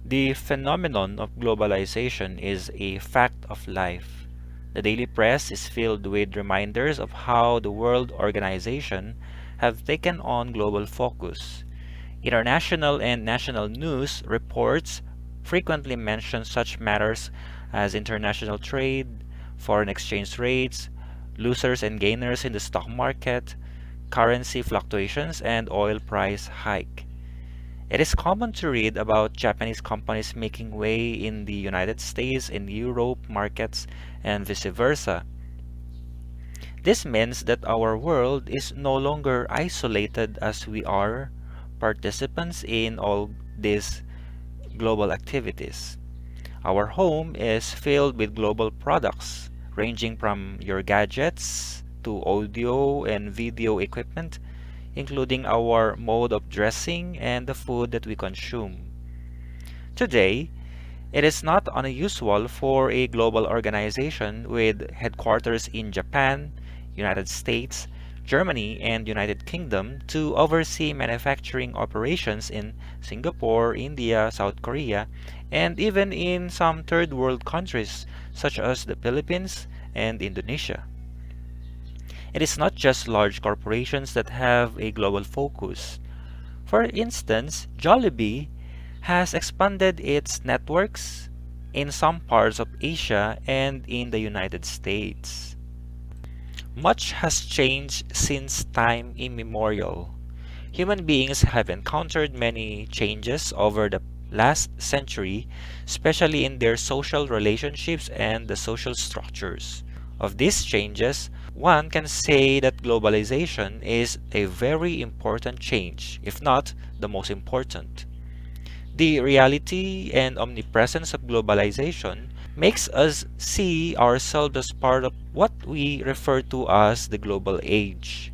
The phenomenon of globalization is a fact of life. The daily press is filled with reminders of how the world organization have taken on global focus. International and national news reports frequently mention such matters as international trade, foreign exchange rates, losers and gainers in the stock market, currency fluctuations, and oil price hike. It is common to read about Japanese companies making way in the United States and Europe markets and vice versa. This means that our world is no longer isolated as we are participants in all these global activities. Our home is filled with global products, ranging from your gadgets to audio and video equipment, including our mode of dressing and the food that we consume. Today, it is not unusual for a global organization with headquarters in Japan, United States, Germany, and United Kingdom to oversee manufacturing operations in Singapore, India, South Korea, and even in some third world countries such as the Philippines and Indonesia. It is not just large corporations that have a global focus. For instance, Jollibee has expanded its networks in some parts of Asia and in the United States. Much has changed since time immemorial. Human beings have encountered many changes over the last century, especially in their social relationships and the social structures. Of these changes, one can say that globalization is a very important change, if not the most important. The reality and omnipresence of globalization makes us see ourselves as part of what we refer to as the global age.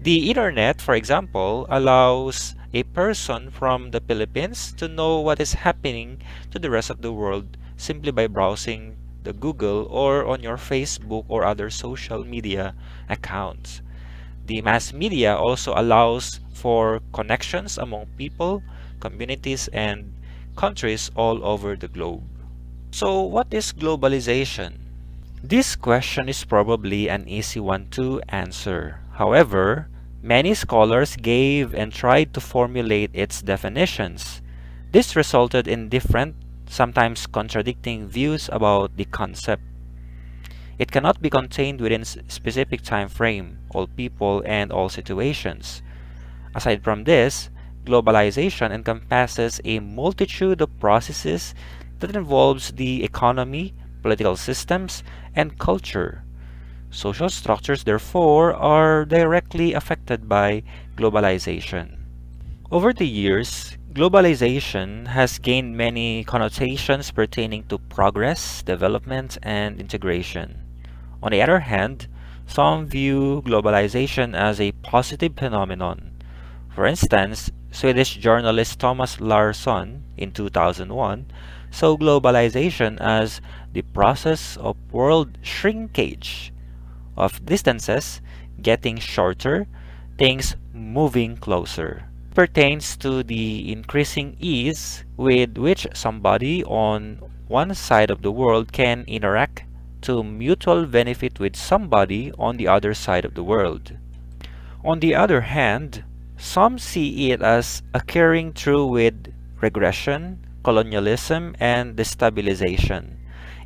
The internet, for example, allows a person from the Philippines to know what is happening to the rest of the world simply by browsing the Google or on your Facebook or other social media accounts. The mass media also allows for connections among people, communities, and countries all over the globe. So, what is globalization? This question is probably an easy one to answer. However, many scholars gave and tried to formulate its definitions. This resulted in different, sometimes contradicting views about the concept. It cannot be contained within a specific time frame, all people, and all situations. Aside from this, globalization encompasses a multitude of processes that involves the economy, political systems, and culture. Social structures, therefore, are directly affected by globalization. Over the years, globalization has gained many connotations pertaining to progress, development, and integration. On the other hand, some view globalization as a positive phenomenon. For instance, Swedish journalist Thomas Larsson in 2001 saw globalization as the process of world shrinkage, of distances getting shorter, things moving closer. It pertains to the increasing ease with which somebody on one side of the world can interact to mutual benefit with somebody on the other side of the world. On the other hand, some see it as occurring through with regression, colonialism, and destabilization.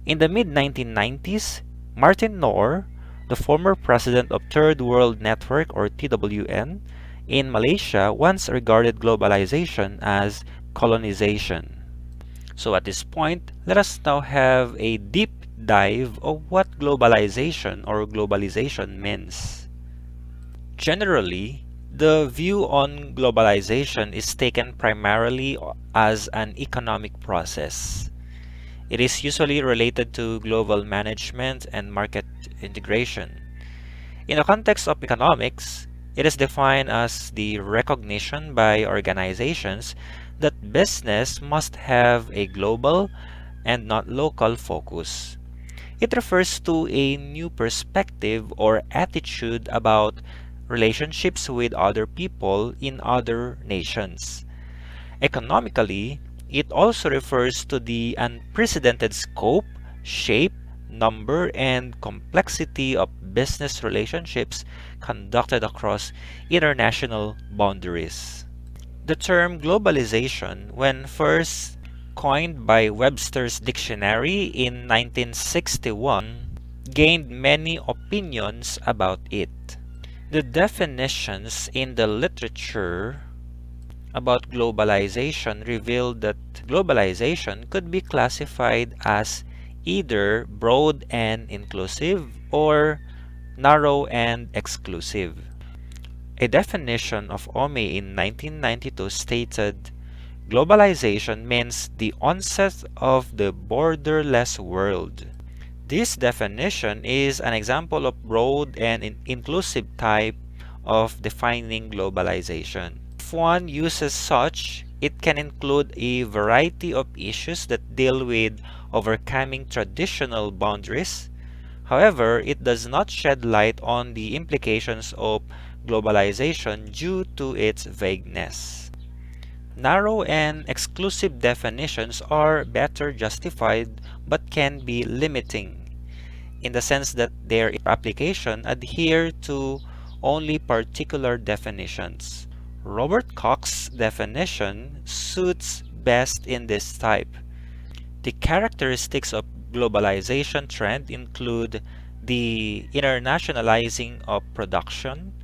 In the mid-1990s, Martin Noor, the former president of Third World Network or TWN, in Malaysia once regarded globalization as colonization. So at this point, let us now have a deep dive of what globalization means. Generally, the view on globalization is taken primarily as an economic process. It is usually related to global management and market integration. In the context of economics, it is defined as the recognition by organizations that business must have a global and not local focus. It refers to a new perspective or attitude about relationships with other people in other nations. Economically, It also refers to the unprecedented scope, shape, number, and complexity of business relationships conducted across international boundaries. The term globalization, when first coined by Webster's dictionary in 1961, gained many opinions about it. The definitions in the literature about globalization revealed that globalization could be classified as either broad and inclusive or narrow and exclusive. A definition of OMI in 1992 stated, globalization means the onset of the borderless world. This definition is an example of broad and inclusive type of defining globalization. If one uses such, it can include a variety of issues that deal with overcoming traditional boundaries. However, it does not shed light on the implications of globalization due to its vagueness. Narrow and exclusive definitions are better justified but can be limiting, in the sense that their application adhere to only particular definitions. Robert Koch's definition suits best in this type. The characteristics of globalization trend include the internationalizing of production,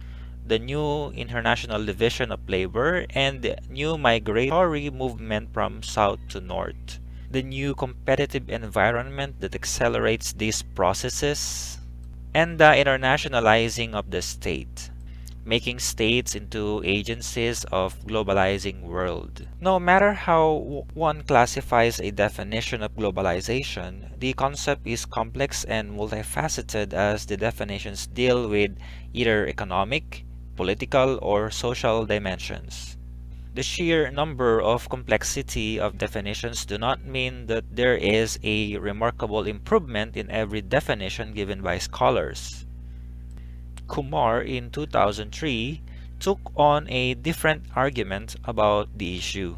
the new international division of labor, and the new migratory movement from south to north. The new competitive environment that accelerates these processes, and the internationalizing of the state, making states into agencies of globalizing world. No matter how one classifies a definition of globalization, the concept is complex and multifaceted as the definitions deal with either economic, political, or social dimensions. The sheer number of complexity of definitions do not mean that there is a remarkable improvement in every definition given by scholars. Kumar in 2003 took on a different argument about the issue.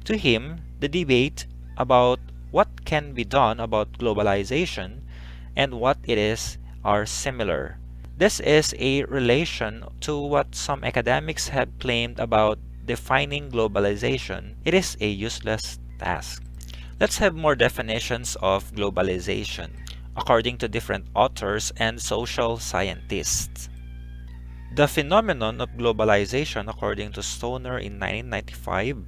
To him, the debate about what can be done about globalization and what it is are similar. This is a relation to what some academics have claimed about defining globalization. It is a useless task. Let's have more definitions of globalization, according to different authors and social scientists. The phenomenon of globalization, according to Stoner in 1995,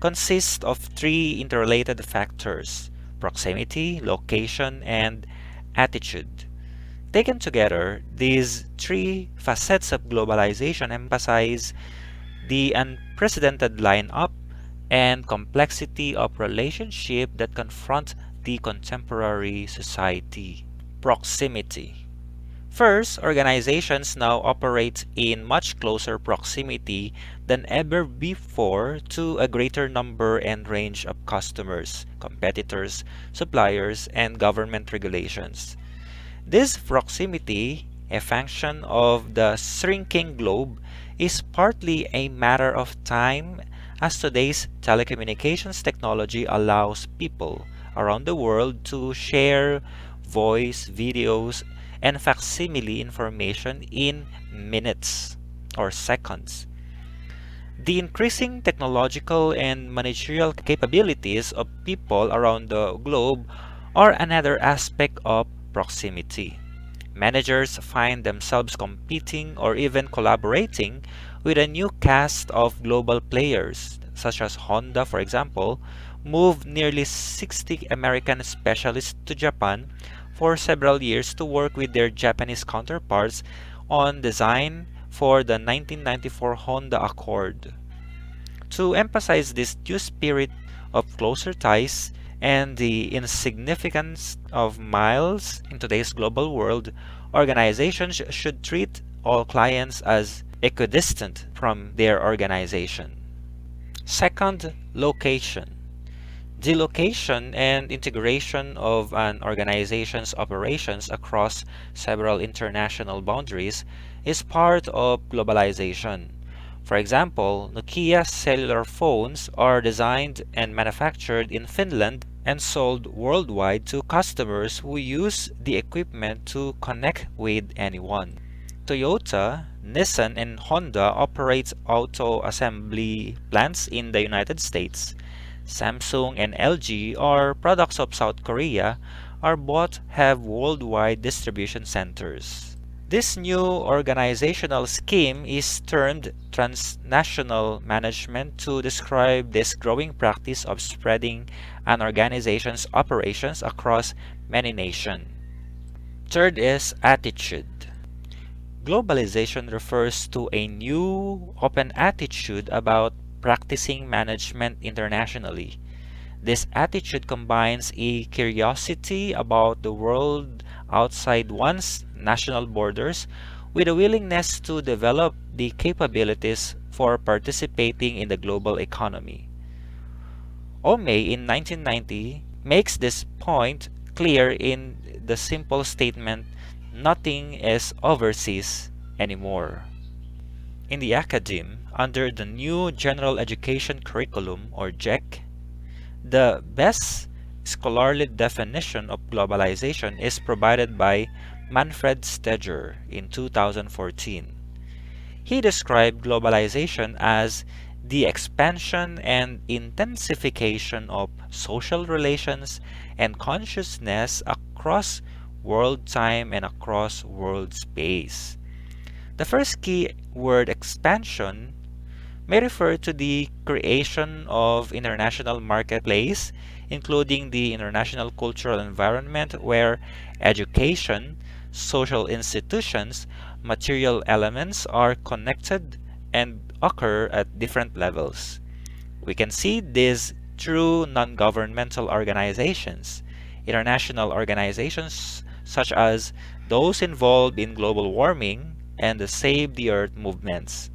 consists of three interrelated factors: proximity, location, and attitude. Taken together, these three facets of globalization emphasize the unprecedented lineup and complexity of relationship that confront the contemporary society. Proximity. First, organizations now operate in much closer proximity than ever before to a greater number and range of customers, competitors, suppliers, and government regulations. This proximity, a function of the shrinking globe, is partly a matter of time, as today's telecommunications technology allows people around the world to share voice, videos, and facsimile information in minutes or seconds. The increasing technological and managerial capabilities of people around the globe are another aspect of proximity. Managers find themselves competing or even collaborating with a new cast of global players, such as Honda, for example, moved nearly 60 American specialists to Japan for several years to work with their Japanese counterparts on design for the 1994 Honda Accord. To emphasize this new spirit of closer ties and the insignificance of miles in today's global world, organizations should treat all clients as equidistant from their organization. Second, location. The location and integration of an organization's operations across several international boundaries is part of globalization. For example, Nokia cellular phones are designed and manufactured in Finland and sold worldwide to customers who use the equipment to connect with anyone. Toyota, Nissan, and Honda operate auto assembly plants in the United States. Samsung and LG are products of South Korea, are both have worldwide distribution centers. This new organizational scheme is termed transnational management to describe this growing practice of spreading an organization's operations across many nations. Third is attitude. Globalization refers to a new open attitude about practicing management internationally. This attitude combines a curiosity about the world outside one's national borders with a willingness to develop the capabilities for participating in the global economy. Ome in 1990 makes this point clear in the simple statement, "Nothing is overseas anymore." In the academe, under the new General Education Curriculum or GEC, the best scholarly definition of globalization is provided by Manfred Steger in 2014. He described globalization as the expansion and intensification of social relations and consciousness across world time and across world space. The first key word, expansion, may refer to the creation of international marketplace, including the international cultural environment where education, social institutions, material elements are connected and occur at different levels. We can see this through non-governmental organizations, international organizations such as those involved in global warming and the Save the Earth movements.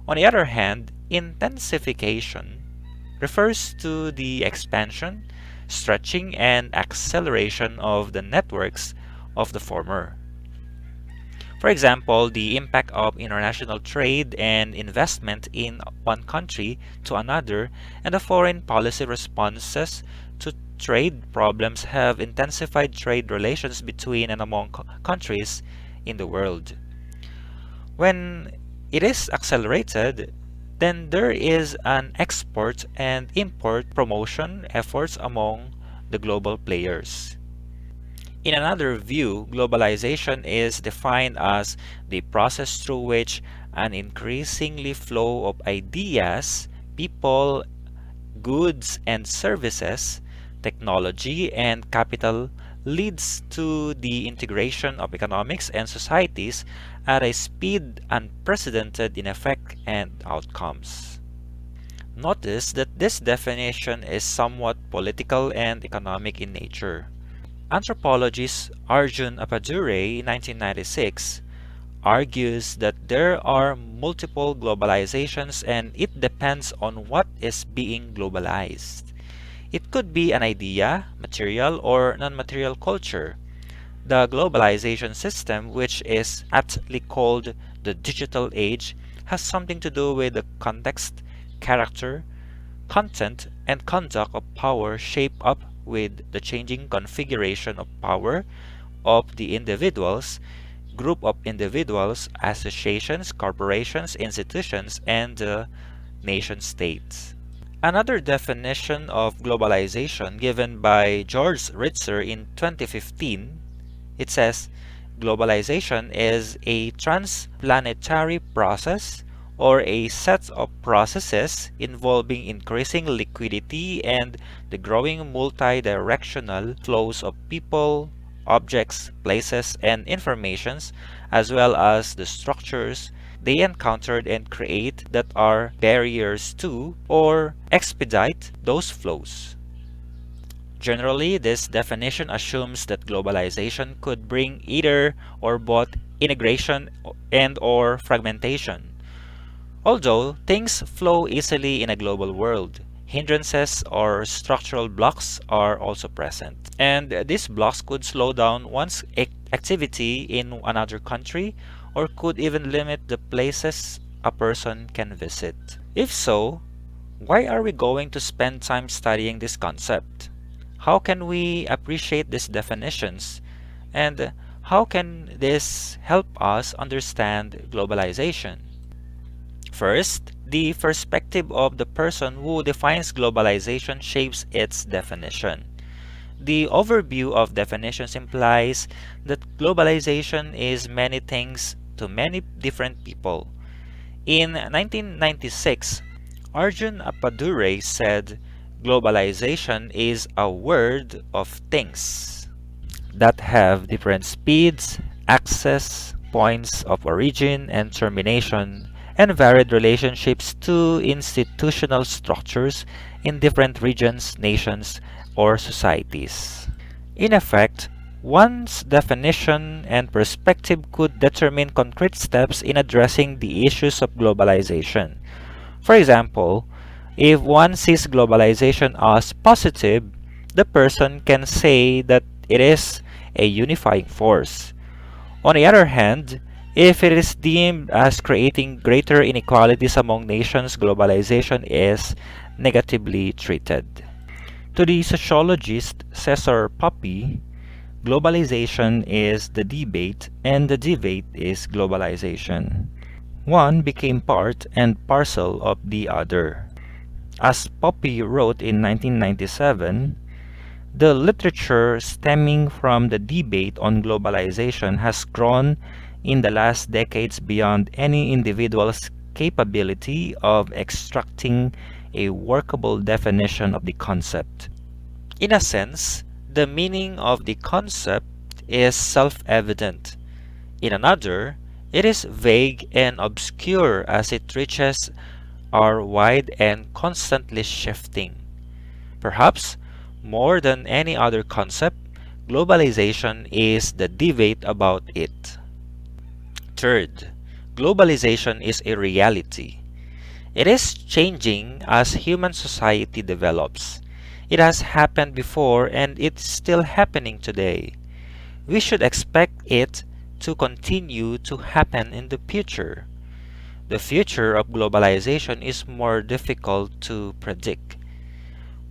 On the other hand, intensification refers to the expansion, stretching, and acceleration of the networks of the former. For example, the impact of international trade and investment in one country to another and the foreign policy responses to trade problems have intensified trade relations between and among countries in the world. When it is accelerated, then there is an export and import promotion efforts among the global players. In another view, globalization is defined as the process through which an increasingly flow of ideas, people, goods and services, technology and capital leads to the integration of economics and societies at a speed unprecedented in effect and outcomes. Notice that this definition is somewhat political and economic in nature. Anthropologist Arjun Appadurai, 1996, argues that there are multiple globalizations and it depends on what is being globalized. It could be an idea, material, or non-material culture. The globalization system, which is aptly called the digital age, has something to do with the context, character, content, and conduct of power shaped up with the changing configuration of power of the individuals, group of individuals, associations, corporations, institutions, and the nation states. Another definition of globalization given by George Ritzer in 2015, it says, globalization is a transplanetary process or a set of processes involving increasing liquidity and the growing multi-directional flows of people, objects, places, and informations, as well as the structures they encountered and create that are barriers to or expedite those flows. Generally, this definition assumes that globalization could bring either or both integration and or fragmentation. Although things flow easily in a global world, hindrances or structural blocks are also present. And these blocks could slow down one's activity in another country or could even limit the places a person can visit. If so, why are we going to spend time studying this concept? How can we appreciate these definitions? And how can this help us understand globalization? First, the perspective of the person who defines globalization shapes its definition. The overview of definitions implies that globalization is many things to many different people. In 1996, Arjun Appadurai said, "Globalization is a word of things that have different speeds, access, points of origin and termination, and varied relationships to institutional structures in different regions, nations, or societies." In effect, one's definition and perspective could determine concrete steps in addressing the issues of globalization. For example, if one sees globalization as positive, the person can say that it is a unifying force. On the other hand, if it is deemed as creating greater inequalities among nations, globalization is negatively treated. To the sociologist Cesar Poppy, globalization is the debate and the debate is globalization. One became part and parcel of the other. As Poppy wrote in 1997, the literature stemming from the debate on globalization has grown in the last decades beyond any individual's capability of extracting a workable definition of the concept. In a sense, the meaning of the concept is self-evident. In another, it is vague and obscure as it reaches are wide and constantly shifting. Perhaps, more than any other concept, globalization is the debate about it. Third, globalization is a reality. It is changing as human society develops. It has happened before and it's still happening today. We should expect it to continue to happen in the future. The future of globalization is more difficult to predict.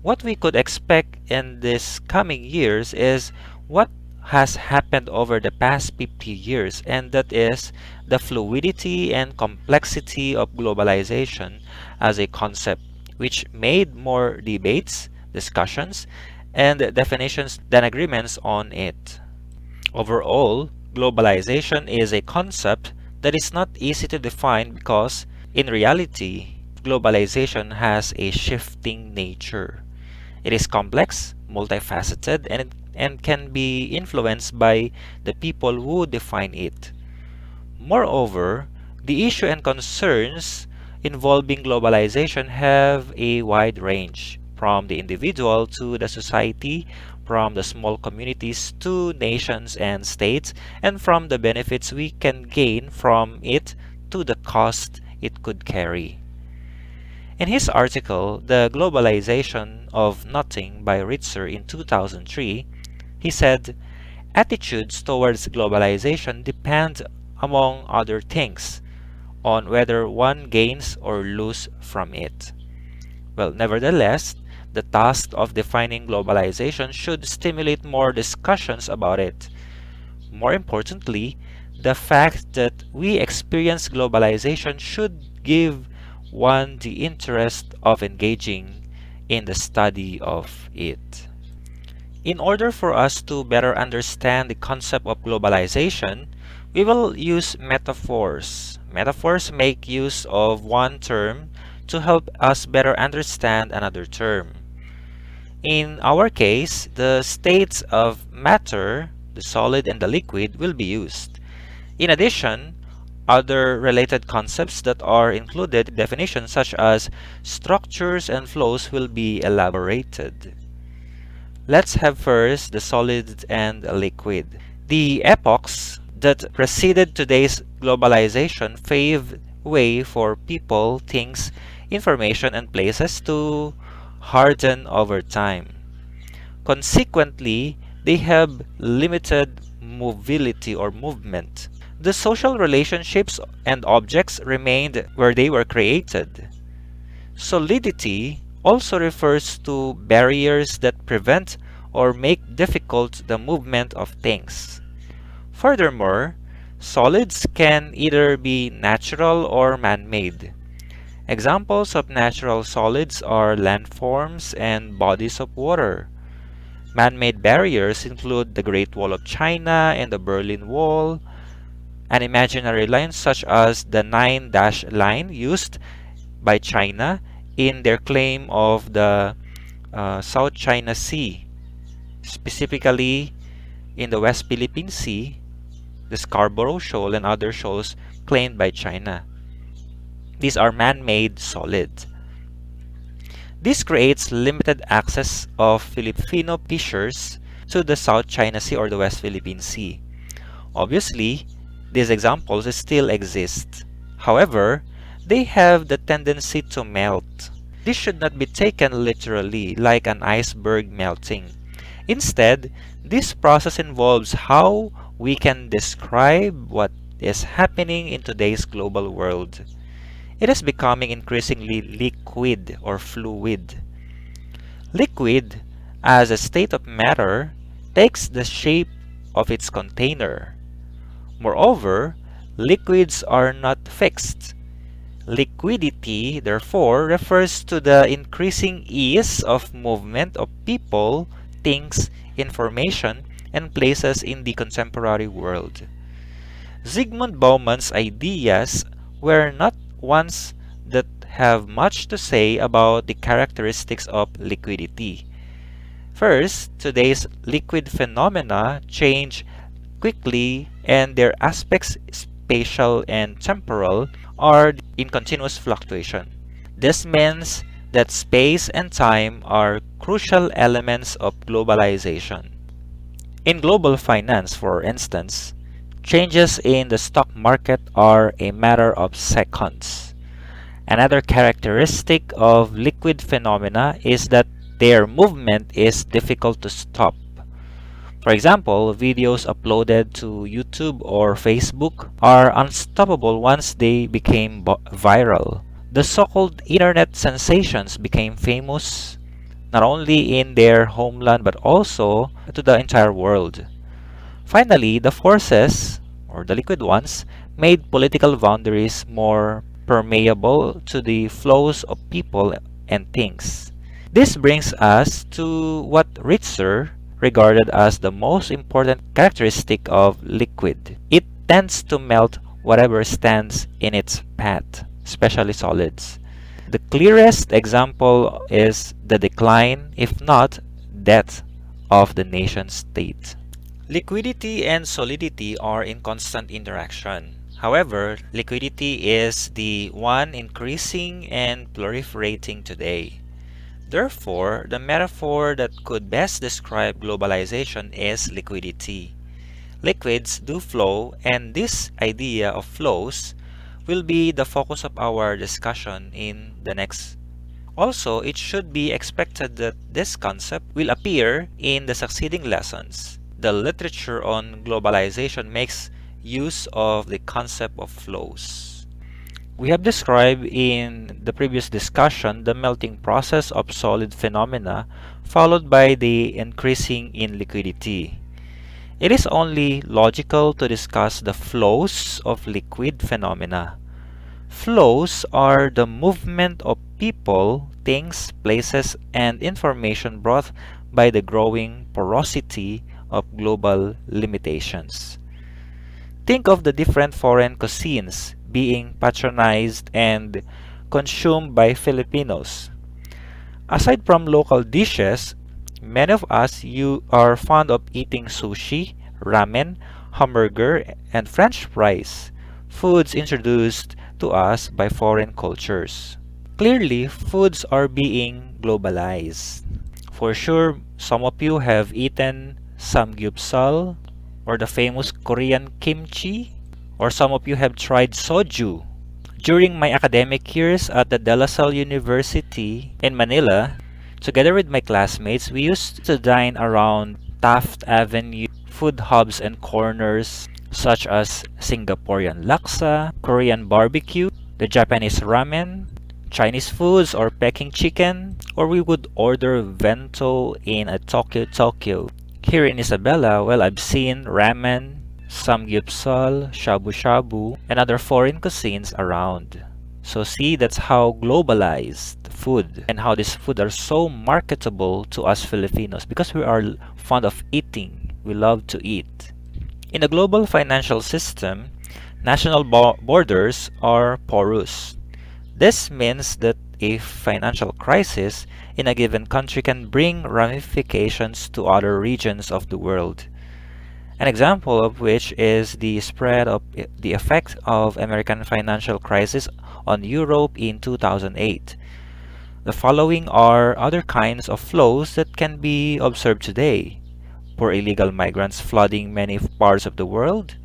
What we could expect in these coming years is what has happened over the past 50 years, and that is the fluidity and complexity of globalization as a concept, which made more debates, discussions, and definitions than agreements on it. Overall, globalization is a concept that is not easy to define because, in reality, globalization has a shifting nature. It is complex, multifaceted, and can be influenced by the people who define it. Moreover, the issue and concerns involving globalization have a wide range, from the individual to the society, from the small communities to nations and states, and from the benefits we can gain from it to the cost it could carry. In his article, The Globalization of Nothing by Ritzer in 2003, he said, attitudes towards globalization depend, among other things, on whether one gains or loses from it. Well, nevertheless, the task of defining globalization should stimulate more discussions about it. More importantly, the fact that we experience globalization should give one the interest of engaging in the study of it. In order for us to better understand the concept of globalization, we will use metaphors. Metaphors make use of one term to help us better understand another term. In our case, the states of matter, the solid and the liquid, will be used. In addition, other related concepts that are included in definitions such as structures and flows will be elaborated. Let's have first the solid and liquid. The epochs that preceded today's globalization paved way for people, things, information, and places to harden over time. Consequently, they have limited mobility or movement. The social relationships and objects remained where they were created. Solidity also refers to barriers that prevent or make difficult the movement of things. Furthermore, solids can either be natural or man-made. Examples of natural solids are landforms and bodies of water. Man-made barriers include the Great Wall of China and the Berlin Wall, and imaginary lines such as the nine-dash line used by China in their claim of the South China Sea, specifically in the West Philippine Sea, the Scarborough Shoal, and other shoals claimed by China. These are man-made solids. This creates limited access of Filipino fishers to the South China Sea or the West Philippine Sea. Obviously, these examples still exist. However, they have the tendency to melt. This should not be taken literally, like an iceberg melting. Instead, this process involves how we can describe what is happening in today's global world. It is becoming increasingly liquid or fluid. Liquid, as a state of matter, takes the shape of its container. Moreover, liquids are not fixed. Liquidity, therefore, refers to the increasing ease of movement of people, things, information, and places in the contemporary world. Zygmunt Bauman's ideas were not ones that have much to say about the characteristics of liquidity. First, today's liquid phenomena change quickly and their aspects, spatial and temporal, are in continuous fluctuation. This means that space and time are crucial elements of globalization. In global finance, for instance, changes in the stock market are a matter of seconds. Another characteristic of liquid phenomena is that their movement is difficult to stop. For example, videos uploaded to YouTube or Facebook are unstoppable once they became viral. The so-called internet sensations became famous not only in their homeland but also to the entire world. Finally, the forces, or the liquid ones, made political boundaries more permeable to the flows of people and things. This brings us to what Ritzer regarded as the most important characteristic of liquid. It tends to melt whatever stands in its path, especially solids. The clearest example is the decline, if not death, of the nation state. Liquidity and solidity are in constant interaction. However, liquidity is the one increasing and proliferating today. Therefore, the metaphor that could best describe globalization is liquidity. Liquids do flow, and this idea of flows will be the focus of our discussion in the next. Also, it should be expected that this concept will appear in the succeeding lessons. The literature on globalization makes use of the concept of flows. We have described in the previous discussion the melting process of solid phenomena followed by the increasing in liquidity. It is only logical to discuss the flows of liquid phenomena. Flows are the movement of people, things, places, and information brought by the growing porosity of global limitations. Think of the different foreign cuisines being patronized and consumed by Filipinos. Aside from local dishes, many of us are fond of eating sushi, ramen, hamburger, and French fries, foods introduced to us by foreign cultures. Clearly, foods are being globalized. For sure, some of you have eaten samgyeopsal or the famous Korean kimchi, or some of you have tried soju. During my academic years at the De La Salle University in Manila, together with my classmates, we used to dine around Taft Avenue food hubs and corners such as Singaporean laksa, Korean barbecue, the Japanese ramen, Chinese foods or Peking chicken, or we would order bento in a Tokyo. Here in Isabela, well, I've seen ramen, samgyeopsal, shabu-shabu, and other foreign cuisines around. So see, that's how globalized food and how these food are so marketable to us Filipinos because we are fond of eating. We love to eat. In the global financial system, national borders are porous. This means that a financial crisis in a given country can bring ramifications to other regions of the world. An example of which is the spread of the effect of American financial crisis on Europe in 2008. The following are other kinds of flows that can be observed today. Poor illegal migrants flooding many parts of the world,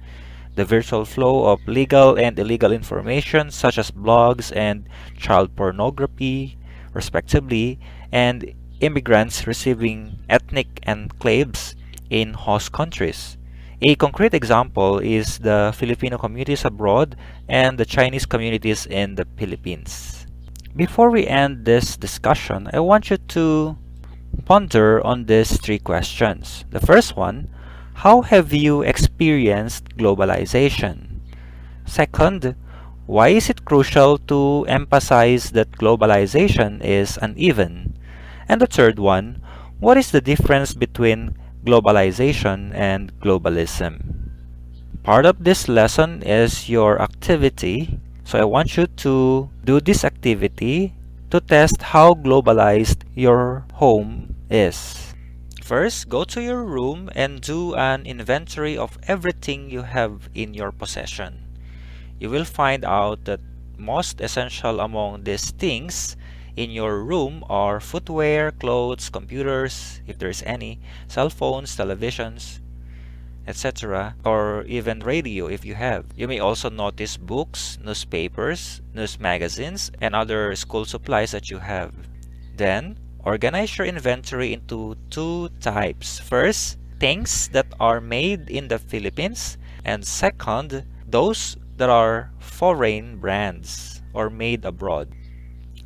the virtual flow of legal and illegal information such as blogs and child pornography, respectively, and immigrants receiving ethnic enclaves in host countries. A concrete example is the Filipino communities abroad and the Chinese communities in the Philippines. Before we end this discussion, I want you to ponder on these three questions. The first one, how have you experienced globalization? Second, why is it crucial to emphasize that globalization is uneven? And the third one, what is the difference between globalization and globalism? Part of this lesson is your activity, so I want you to do this activity to test how globalized your home is. First, go to your room and do an inventory of everything you have in your possession. You will find out that most essential among these things in your room are footwear, clothes, computers, if there's any, cell phones, televisions, etc., or even radio if you have. You may also notice books, newspapers, news magazines, and other school supplies that you have. Then, organize your inventory into two types. First, things that are made in the Philippines, and second, those that are foreign brands or made abroad.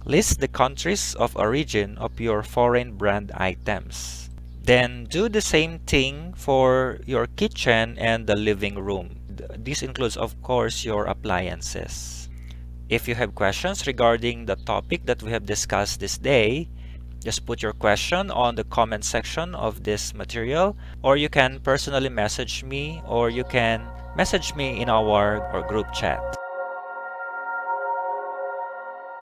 List the countries of origin of your foreign brand items. Then do the same thing for your kitchen and the living room. This includes, of course, your appliances. If you have questions regarding the topic that we have discussed this day, just put your question on the comment section of this material, or you can personally message me, or you can message me in our group chat.